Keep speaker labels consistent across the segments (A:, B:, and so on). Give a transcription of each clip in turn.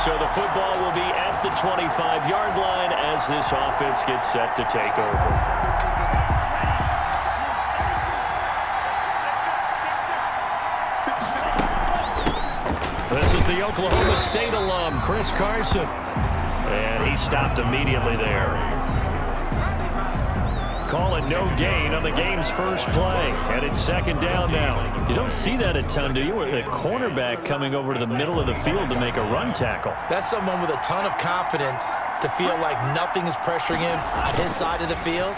A: So the football will be at the 25-yard line as this offense gets set to take over. This is the Oklahoma State alum, Chris Carson. And he stopped immediately there. Call it no gain on the game's first play. And it's second down now. You don't see that a ton, do you? A cornerback coming over to the middle of the field to make a run tackle.
B: That's someone with a ton of confidence to feel like nothing is pressuring him on his side of the field.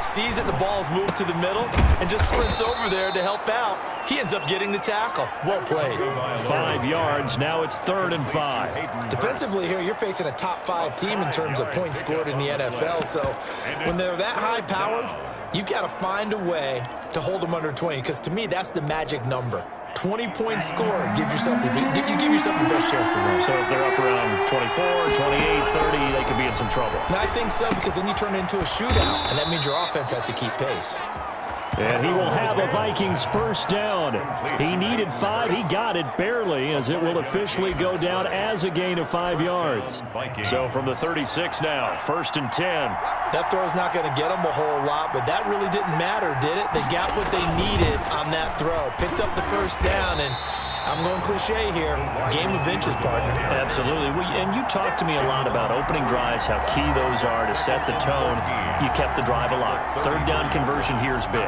B: Sees that the ball's moved to the middle and just sprints over there to help out. He ends up getting the tackle. Well played.
A: 5 yards. Now it's 3rd and 5.
B: Defensively here, you're facing a top 5 team in terms of points scored in the NFL. So when they're that high powered, you've got to find a way to hold them under 20. Because to me, that's the magic number. 20-point score gives yourself you give yourself the best chance to win.
A: So if they're up around 24, 28, 30, they could be in some trouble.
B: And I think so, because then you turn it into a shootout, and that means your offense has to keep pace.
A: And he will have a Vikings first down. He needed 5. He got it barely, as it will officially go down as a gain of 5 yards. So from the 36 now, 1st and 10.
B: That throw's not going to get them a whole lot, but that really didn't matter, did it? They got what they needed on that throw. Picked up the first down, and I'm going cliche here. Game of inches, partner.
A: Absolutely. And you talked to me a lot about opening drives, how key those are to set the tone. You kept the drive alive. 3rd down conversion here is big.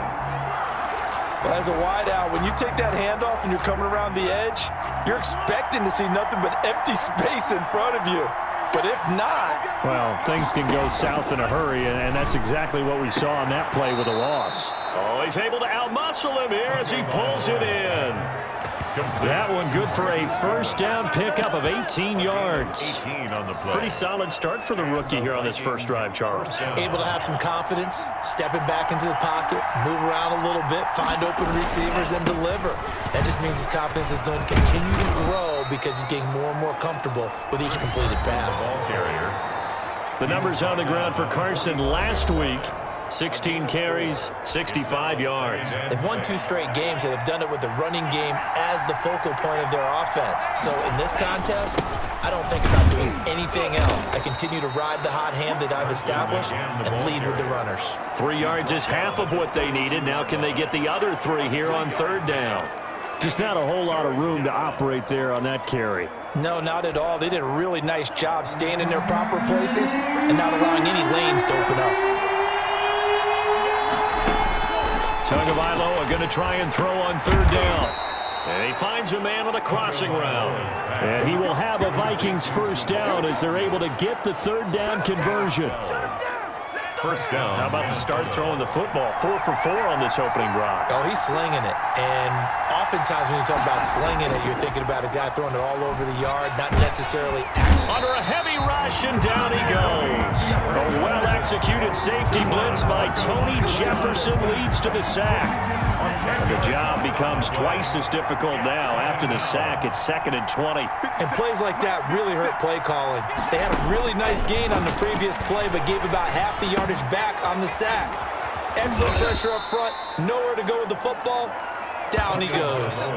C: Well, as a wideout, when you take that handoff and you're coming around the edge, you're expecting to see nothing but empty space in front of you. But if not...
A: Well, things can go south in a hurry, and that's exactly what we saw on that play with a loss. Oh, he's able to outmuscle him here as he pulls it in. That one good for a first down pickup of 18 yards. 18 on the play. Pretty solid start for the rookie here on this first drive, Charles.
B: Able to have some confidence, stepping back into the pocket, move around a little bit, find open receivers, and deliver. That just means his confidence is going to continue to grow because he's getting more and more comfortable with each completed pass.
A: The numbers on the ground for Carson last week. 16 carries, 65 yards.
B: They've won 2 straight games, and they've done it with the running game as the focal point of their offense. So in this contest, I don't think about doing anything else. I continue to ride the hot hand that I've established and lead with the runners.
A: 3 yards is half of what they needed. Now can they get the other 3 here on 3rd down? Just not a whole lot of room to operate there on that carry.
B: No, not at all. They did a really nice job staying in their proper places and not allowing any lanes to open up.
A: Tagovailoa going to try and throw on 3rd down. And he finds a man on the crossing route. And he will have a Vikings first down as they're able to get the 3rd down conversion. First down. How about the start throwing the football? 4 for 4 on this opening drive.
B: Oh, he's slinging it. And oftentimes when you talk about slinging it, you're thinking about a guy throwing it all over the yard, not necessarily
A: under a heavy rush, and down he goes. A well-executed safety blitz by Tony Jefferson leads to the sack. And the job becomes twice as difficult now. After the sack, it's 2nd and 20.
B: And plays like that really hurt play calling. They had a really nice gain on the previous play, but gave about half the yardage back on the sack. Excellent pressure up front. Nowhere to go with the football. Down he goes.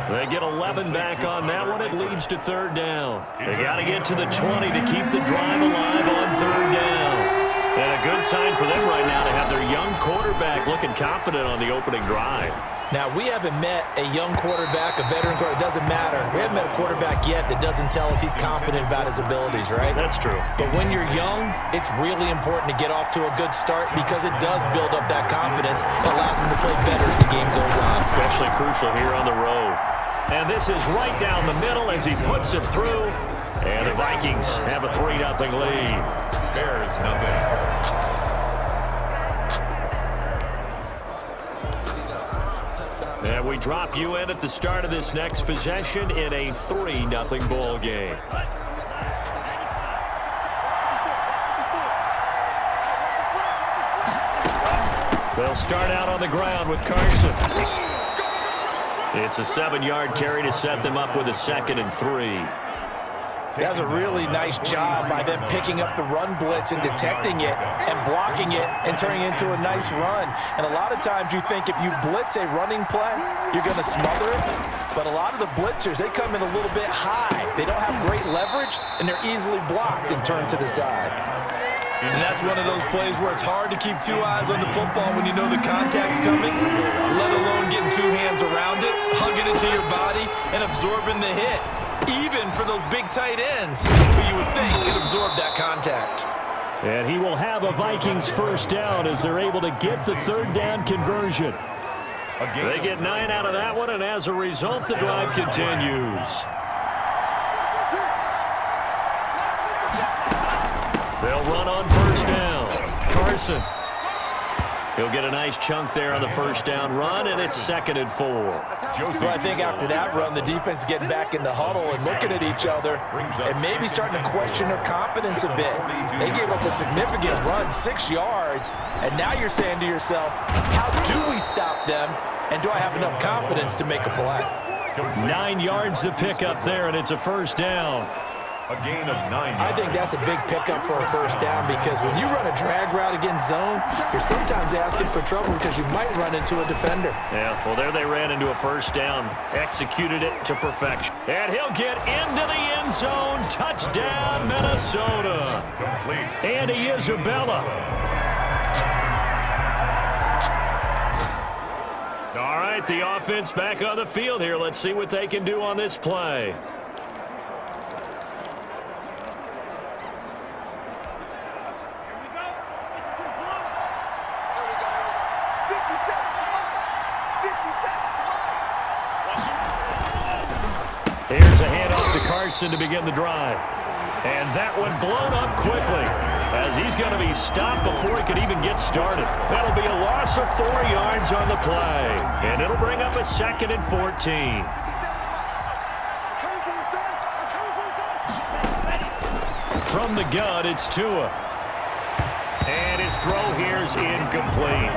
A: They get 11 back on that one. It leads to 3rd down. They got to get to the 20 to keep the drive alive on 3rd down. And a good sign for them right now to have their young quarterback looking confident on the opening drive.
B: Now, we haven't met a young quarterback, a veteran quarterback. It doesn't matter. We haven't met a quarterback yet that doesn't tell us he's confident about his abilities, right?
A: That's true.
B: But when you're young, it's really important to get off to a good start because it does build up that confidence. It allows him to play better as the game goes on.
A: Especially crucial here on the road. And this is right down the middle as he puts it through. And the Vikings have a 3-0 lead. Bears nothing. And we drop you in at the start of this next possession in a 3-0 ball game. They'll start out on the ground with Carson. It's a 7-yard carry to set them up with a 2nd and 3.
B: That's a really nice job by them picking up the run blitz and detecting it and blocking it and turning it into a nice run. And a lot of times you think if you blitz a running play, you're going to smother it. But a lot of the blitzers, they come in a little bit high. They don't have great leverage, and they're easily blocked and turned to the side. And that's one of those plays where it's hard to keep two eyes on the football when you know the contact's coming, let alone getting two hands around it, hugging it to your body, and absorbing the hit. Even for those big tight ends who you would think could absorb that contact.
A: And he will have a Vikings first down as they're able to get the third down conversion. They get 9 out of that one, and as a result, the drive continues. They'll run on first down. Carson. He'll get a nice chunk there on the first down run, and it's 2nd and 4.
B: Well, I think after that run, the defense is getting back in the huddle and looking at each other and maybe starting to question their confidence a bit. They gave up a significant run, 6 yards, and now you're saying to yourself, how do we stop them, and do I have enough confidence to make a play?
A: 9 yards to pick up there, and it's a first down.
D: A gain of 9 yards.
B: I think that's a big pickup for a first down because when you run a drag route against zone, you're sometimes asking for trouble because you might run into a defender.
A: Yeah, well, there they ran into a first down, executed it to perfection. And he'll get into the end zone. Touchdown, Minnesota. Andy Isabella. All right, the offense back on the field here. Let's see what they can do on this play. Here's a handoff to Carson to begin the drive. And that one blown up quickly as he's going to be stopped before he could even get started. That'll be a loss of 4 yards on the play. And it'll bring up a 2nd and 14. From the gun, it's Tua. And his throw here is incomplete.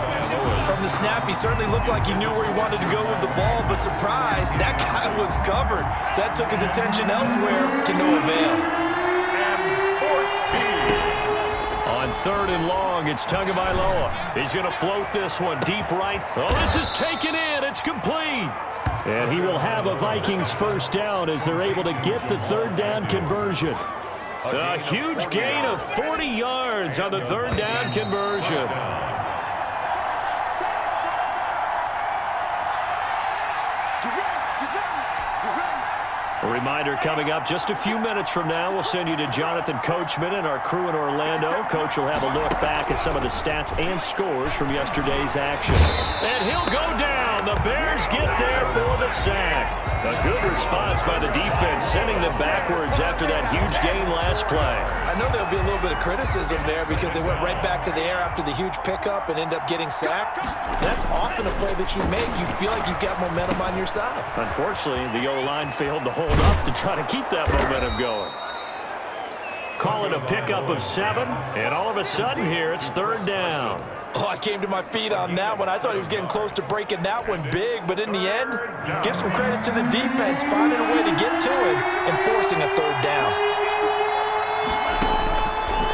B: From the snap, he certainly looked like he knew where he wanted to go with the ball, but surprise, that guy was covered. So that took his attention elsewhere to no avail.
A: On 3rd and long, it's Tagovailoa. He's going to float this one deep right. Oh, this is taken in. It's complete. And he will have a Vikings first down as they're able to get the third down conversion. A huge gain of 40 yards on the third down conversion. A reminder coming up just a few minutes from now, we'll send you to Jonathan Coachman and our crew in Orlando. Coach will have a look back at some of the stats and scores from yesterday's action. And he'll go down. The Bears get there for the sack. A good response by the defense, sending them backwards after that huge gain last play.
B: I know there'll be a little bit of criticism there because they went right back to the air after the huge pickup and end up getting sacked. That's often a play that you make. You feel like you've got momentum on your side.
A: Unfortunately, the O-line failed to hold up to try to keep that momentum going. Call it a pickup of 7, and all of a sudden here, it's 3rd down.
B: Oh, I came to my feet on that one. I thought he was getting close to breaking that one big, but in the end, give some credit to the defense, finding a way to get to it and forcing a 3rd down.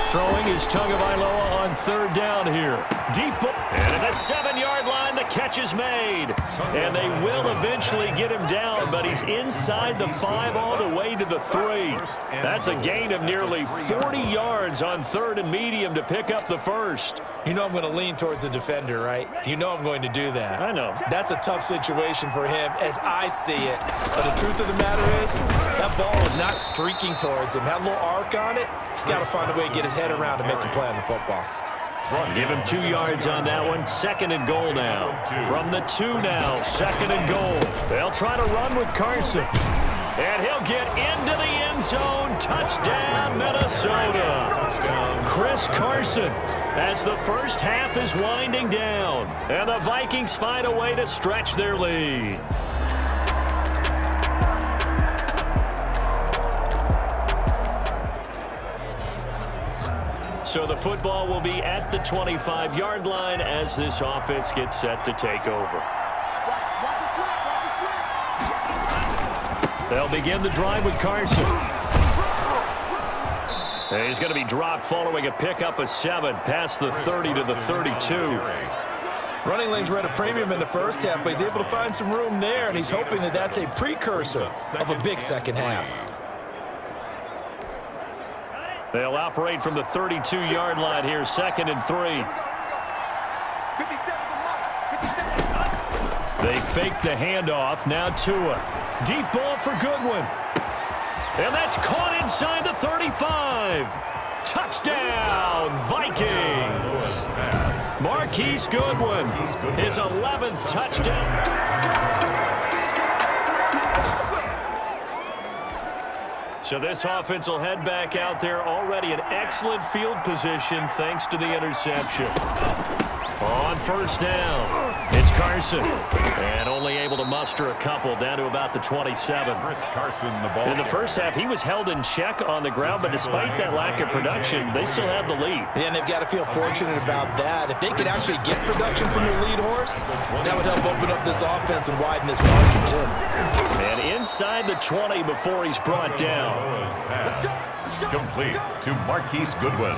A: Throwing is Tagovailoa on 3rd down here. Deep, and at the 7-yard line, the catch is made. And they will eventually get him down, but he's inside the 5 all the way to the 3. That's a gain of nearly 40 yards on 3rd and medium to pick up the first.
B: You know I'm going to lean towards the defender, right? You know I'm going to do that.
A: I know.
B: That's a tough situation for him as I see it. But the truth of the matter is, that ball is not streaking towards him. Had a little arc on it. He's got to find a way to get his head around to make a play on the football.
A: Give him 2 yards on that one. 2nd and goal now. From the 2 now, 2nd and goal. They'll try to run with Carson. And he'll get into the end zone. Touchdown, Minnesota. Chris Carson as the first half is winding down. And the Vikings find a way to stretch their lead. So the football will be at the 25-yard line as this offense gets set to take over. They'll begin the drive with Carson. And he's going to be dropped following a pickup of 7 past the 30 to the 32.
B: Running lanes were at a premium in the first half, but he's able to find some room there, and he's hoping that that's a precursor of a big second half.
A: They'll operate from the 32-yard line here, 2nd and 3. They fake the handoff. Now Tua. Deep ball for Goodwin. And that's caught inside the 35. Touchdown, Vikings. Marquise Goodwin, his 11th touchdown. So this offense will head back out there, already in excellent field position thanks to the interception. On first down, it's Carson. And only able to muster a couple down to about the 27. In the first half, he was held in check on the ground, but despite that lack of production, they still had the lead.
B: Yeah, and they've got to feel fortunate about that. If they could actually get production from their lead horse, that would help open up this offense and widen this margin too.
A: And inside the 20 before he's brought down.
D: Complete to Marquise Goodwin.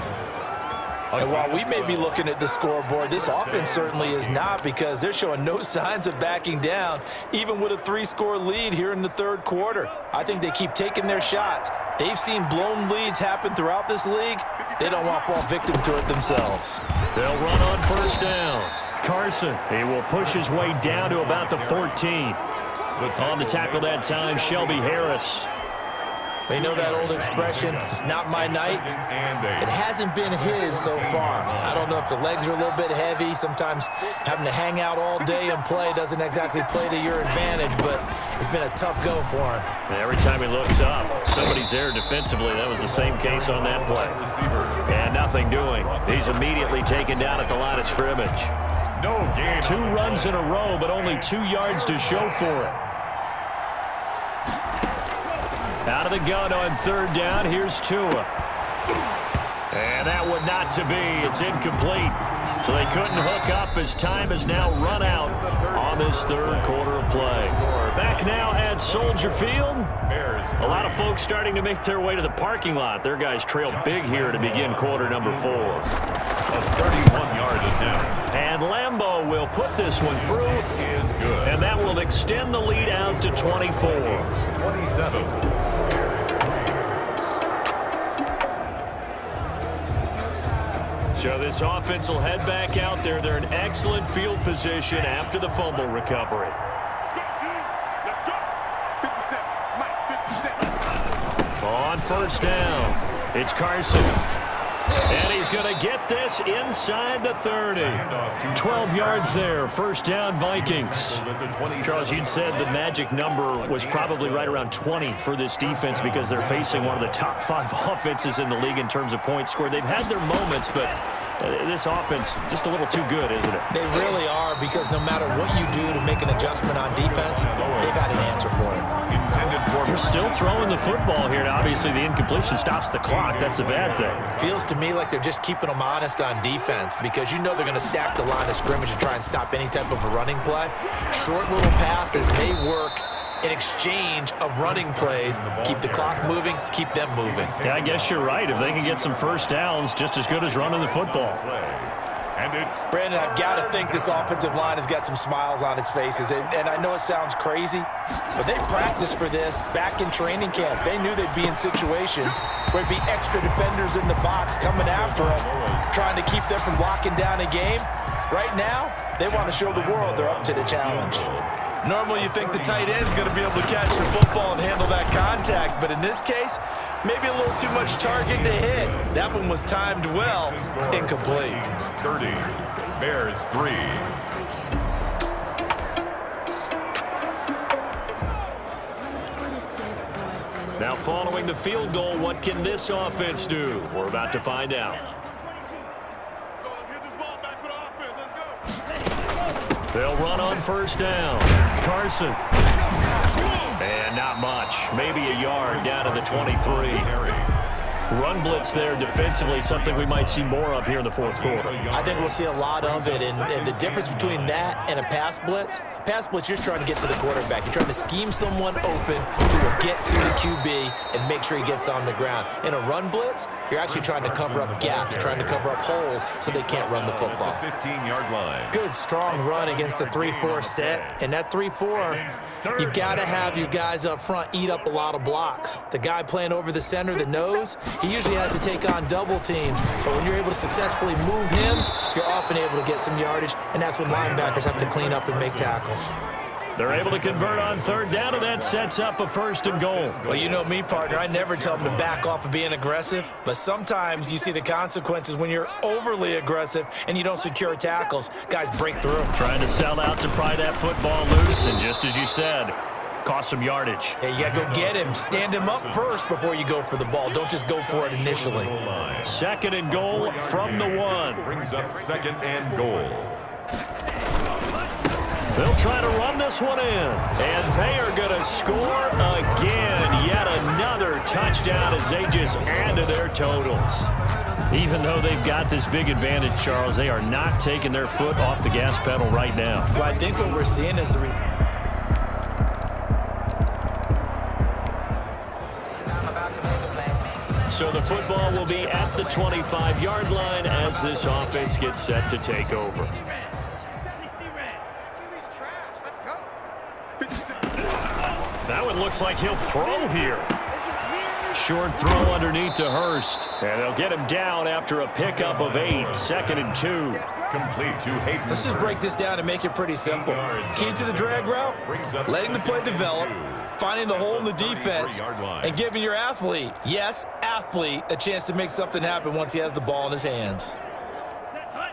C: And while we may be looking at the scoreboard, this offense certainly is not, because they're showing no signs of backing down, even with a 3-score lead here in the third quarter. I think they keep taking their shots. They've seen blown leads happen throughout this league. They don't want to fall victim to it themselves.
A: They'll run on first down. Carson, he will push his way down to about the 14. On the tackle that time, Shelby Harris.
B: They know that old expression, it's not my night. It hasn't been his so far. I don't know if the legs are a little bit heavy. Sometimes having to hang out all day and play doesn't exactly play to your advantage, but it's been a tough go for him.
A: Every time he looks up, somebody's there defensively. That was the same case on that play. And nothing doing. He's immediately taken down at the line of scrimmage.
D: No gain.
A: 2 runs in a row, but only 2 yards to show for it. Out of the gun on third down, here's Tua. And that one not to be. It's incomplete. So they couldn't hook up as time has now run out on this third quarter of play. Back now at Soldier Field. A lot of folks starting to make their way to the parking lot. Their guys trailed big here to begin quarter number 4.
D: A 31-yard attempt.
A: And Lambeau will put this one through.
D: Is good.
A: And that will extend the lead out to 24.
D: 27.
A: So this offense will head back out there. They're in excellent field position after the fumble recovery.
E: Let's go. 57. Mike, 57.
A: On first down, it's Carson. And he's going to get this inside the 30. 12 yards there. First down, Vikings. Charles, you'd said the magic number was probably right around 20 for this defense because they're facing one of the top 5 offenses in the league in terms of points scored. They've had their moments, but this offense just a little too good, isn't it?
B: They really are, because no matter what you do to make an adjustment on defense, they've had an answer for it.
A: We're still throwing the football here. Now, obviously, the incompletion stops the clock. That's a bad thing.
B: Feels to me like they're just keeping them honest on defense, because you know they're going to stack the line of scrimmage and try and stop any type of a running play. Short little passes may work in exchange of running plays. Keep the clock moving, keep them moving.
A: Yeah, I guess you're right. If they can get some first downs, just as good as running the football.
D: And it's
C: Brandon, I've got to think this offensive line has got some smiles on its faces. And I know it sounds crazy, but they practiced for this back in training camp. They knew they'd be in situations where it'd be extra defenders in the box coming after them, trying to keep them from locking down a game. Right now, they want to show the world they're up to the challenge. Normally you think the tight end's going to be able to catch the football and handle that contact, but in this case, maybe a little too much target to hit. That one was timed well, incomplete.
D: 30. Bears 3.
A: Now following the field goal, what can this offense do? We're about to find out.
E: Let's go. Let's get this ball back for the offense. Let's go.
A: They'll run on first down. Carson. And not much. Maybe a yard down to the 23. Run blitz there defensively, something we might see more of here in the fourth quarter.
B: I think we'll see a lot of it, and the difference between that and a pass blitz, you're just trying to get to the quarterback. You're trying to scheme someone open who will get to the QB and make sure he gets on the ground. In a run blitz, you're actually trying to cover up gaps, trying to cover up holes so they can't run the football.
D: 15-yard line.
B: Good, strong run against the 3-4 set, and that 3-4, you got to have your guys up front eat up a lot of blocks. The guy playing over the center, the nose, he usually has to take on double teams, but when you're able to successfully move him, you're often able to get some yardage, and that's when linebackers have to clean up and make tackles.
A: They're able to convert on third down, and that sets up a 1st and goal.
B: Well, you know me, partner. I never tell them to back off of being aggressive, but sometimes you see the consequences when you're overly aggressive and you don't secure tackles. Guys break through.
A: Trying to sell out to pry that football loose, and just as you said, cost some yardage.
B: Yeah, you got to go get him. Stand him up first before you go for the ball. Don't just go for it initially.
A: 2nd and goal from the 1.
D: Brings up 2nd and goal.
A: They'll try to run this one in, and they are going to score again. Yet another touchdown as they just add to their totals. Even though they've got this big advantage, Charles, they are not taking their foot off the gas pedal right now.
B: Well, I think what we're seeing is the reason.
A: So the football will be at the 25-yard line as this offense gets set to take over. That one looks like he'll throw here. Short throw underneath to Hurst. And they'll get him down after a pickup of 8. 2nd and 2.
D: Complete to Hayden.
B: Let's just break this down and make it pretty simple. Key to the drag route, letting the play develop, finding the hole in the defense, and giving your athlete, yes, athlete, a chance to make something happen once he has the ball in his hands.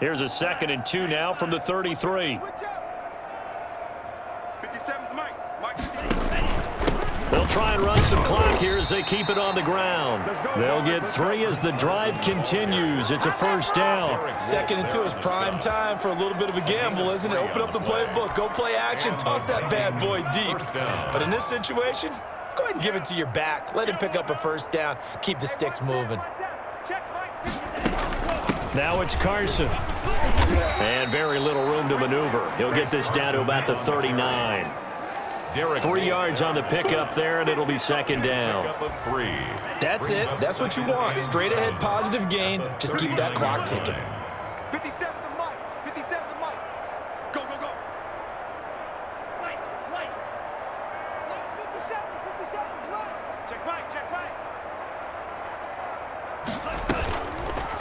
A: Here's a 2nd and 2 now from the 33.
E: 57's Mike.
A: They'll try and run some clock here as they keep it on the ground. They'll get 3 as the drive continues. It's a 1st down.
B: 2nd and 2 is prime time for a little bit of a gamble, isn't it? Open up the playbook, go play action, toss that bad boy deep. But in this situation, go ahead and give it to your back. Let him pick up a 1st down. Keep the sticks moving.
A: Now it's Carson. And very little room to maneuver. He'll get this down to about the 39. 3 yards on the pickup there, and it'll be 2nd down.
B: That's it. That's what you want. Straight ahead, positive gain. Just keep that clock ticking.
E: 57's Mike. 57's Mike. Go, go, go. Wait. 57's Mike. Check right.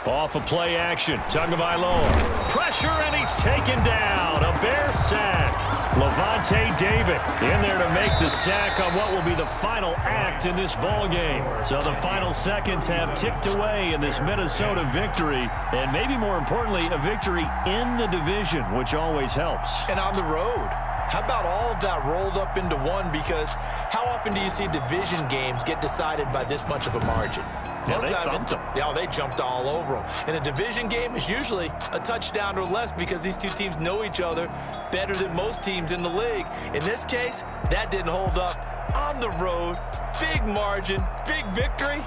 A: Off of play action. Tagovailoa. Pressure, and he's taken down. A Bear sack. Levante David in there to make the sack on what will be the final act in this ball game. So the final seconds have ticked away in this Minnesota victory, and maybe more importantly, a victory in the division, which always helps.
B: And on the road. How about all of that rolled up into one? Because how often do you see division games get decided by this much of a margin?
A: Yeah, they thumped them.
B: Yeah, they jumped all over them. In a division game, it's usually a touchdown or less because these two teams know each other better than most teams in the league. In this case, that didn't hold up. On the road, big margin, big victory.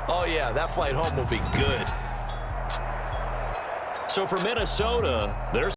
B: Oh, yeah, that flight home will be good.
A: So for Minnesota, there's